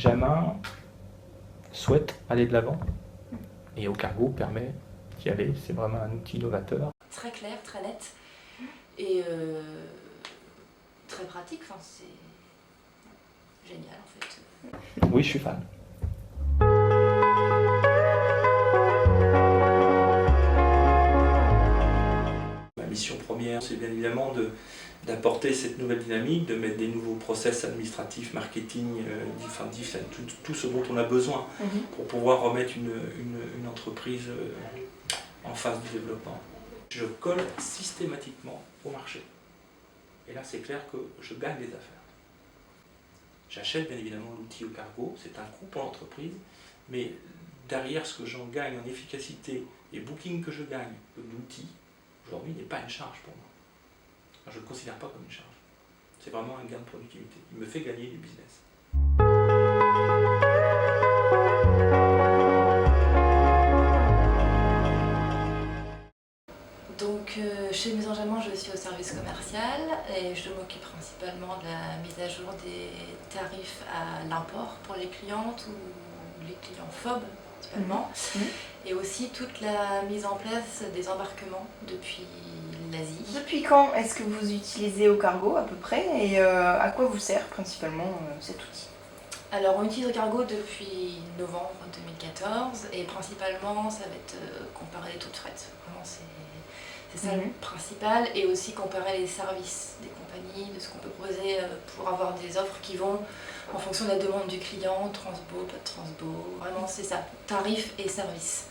Jamin souhaite aller de l'avant et Au-Cargo permet d'y aller. C'est vraiment un outil novateur. Très clair, très net et très pratique. Enfin, c'est génial en fait. Oui, je suis fan. Ma mission première, c'est bien évidemment d'apporter cette nouvelle dynamique, de mettre des nouveaux process administratifs, marketing, tout ce dont on a besoin pour pouvoir remettre une entreprise en phase de développement. Je colle systématiquement au marché. Et là, c'est clair que je gagne des affaires. J'achète bien évidemment l'outil Au-Cargo, c'est un coût pour l'entreprise, mais derrière ce que j'en gagne en efficacité et booking que je gagne de l'outil, aujourd'hui n'est pas une charge pour moi. Je ne le considère pas comme une charge. C'est vraiment un gain de productivité. Il me fait gagner du business. Donc chez Maison Jamin, je suis au service commercial et je m'occupe principalement de la mise à jour des tarifs à l'import pour les clientes ou les clients phobes principalement. Et aussi toute la mise en place des embarquements depuis l'Asie. Depuis quand est-ce que vous utilisez Au-Cargo à peu près et à quoi vous sert principalement cet outil? Alors on utilise Au-Cargo depuis novembre 2014 et principalement ça va être comparer les taux de fret. Vraiment c'est ça le principal, et aussi comparer les services des compagnies, de ce qu'on peut proposer pour avoir des offres qui vont en fonction de la demande du client, transbo, pas de transbo, vraiment c'est ça, tarif et service.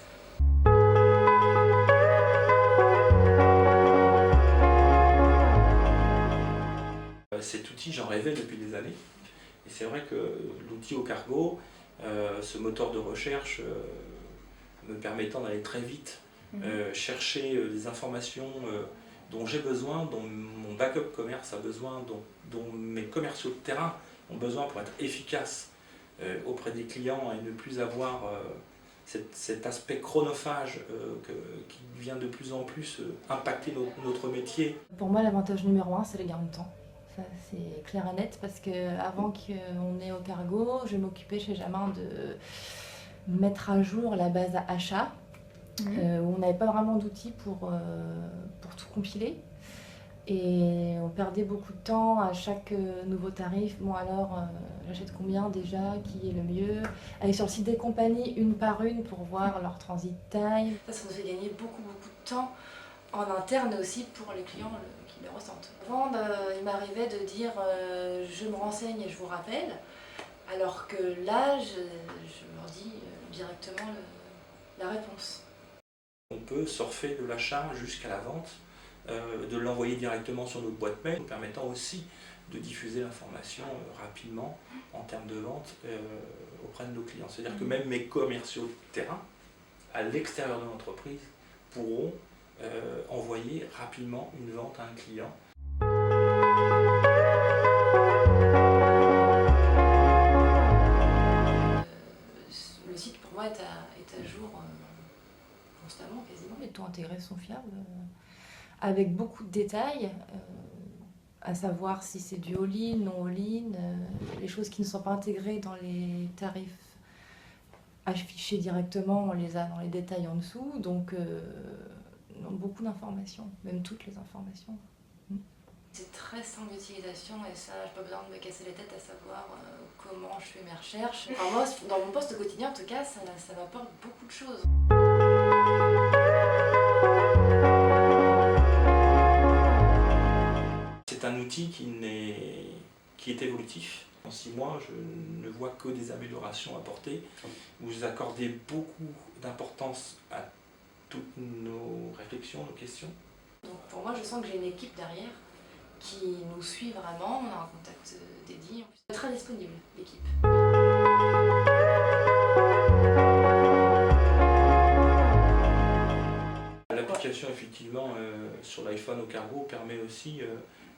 Cet outil, j'en rêvais depuis des années. Et c'est vrai que l'outil Au-Cargo, ce moteur de recherche me permettant d'aller très vite, chercher des informations dont j'ai besoin, dont mon backup commerce a besoin, dont mes commerciaux de terrain ont besoin pour être efficaces auprès des clients et ne plus avoir cet aspect chronophage qui vient de plus en plus impacter notre métier. Pour moi, l'avantage numéro 1, c'est le gain de temps. Ça, c'est clair et net parce qu'avant qu'on ait Au-Cargo, je m'occupais chez Jamin de mettre à jour la base à achat, où on n'avait pas vraiment d'outils pour tout compiler. Et on perdait beaucoup de temps à chaque nouveau tarif. Bon alors, j'achète combien déjà, qui est le mieux? Aller sur le site des compagnies une par une pour voir leur transit time. Ça nous fait gagner beaucoup de temps en interne aussi pour les clients qui le ressentent. Avant, il m'arrivait de dire je me renseigne et je vous rappelle, alors que là, je leur dis directement la réponse. On peut surfer de l'achat jusqu'à la vente, de l'envoyer directement sur notre boîte mail, permettant aussi de diffuser l'information rapidement en termes de vente auprès de nos clients. C'est-à-dire que même mes commerciaux de terrain, à l'extérieur de l'entreprise, pourront envoyer rapidement une vente à un client. Le site pour moi est à jour constamment, quasiment. Les taux intégrés sont fiables, avec beaucoup de détails, à savoir si c'est du all-in, non all-in, les choses qui ne sont pas intégrées dans les tarifs affichés directement, on les a dans les détails en dessous, donc beaucoup d'informations, même toutes les informations. C'est très simple d'utilisation et ça, j'ai pas besoin de me casser les têtes à savoir comment je fais mes recherches. Enfin, moi, dans mon poste au quotidien, en tout cas, ça m'apporte beaucoup de choses. C'est un outil qui est évolutif. En 6 mois, je ne vois que des améliorations apportées. Vous accordez beaucoup d'importance à toutes nos réflexions, nos questions. Donc pour moi, je sens que j'ai une équipe derrière qui nous suit vraiment. On a un contact dédié. Très disponible, l'équipe. L'application, effectivement, sur l'iPhone Au-Cargo permet aussi,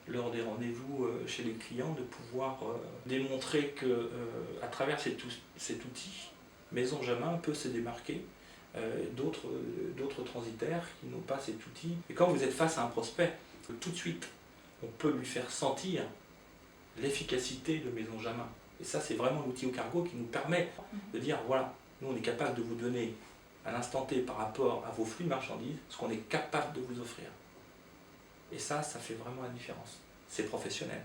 lors des rendez-vous chez les clients, de pouvoir démontrer qu'à travers cet outil, Maison Jamin peut se démarquer d'autres transitaires qui n'ont pas cet outil. Et quand vous êtes face à un prospect, tout de suite, on peut lui faire sentir l'efficacité de Maison Jamin. Et ça, c'est vraiment l'outil au cargo qui nous permet de dire, voilà, nous on est capable de vous donner à l'instant T par rapport à vos flux de marchandises ce qu'on est capable de vous offrir. Et ça fait vraiment la différence. C'est professionnel.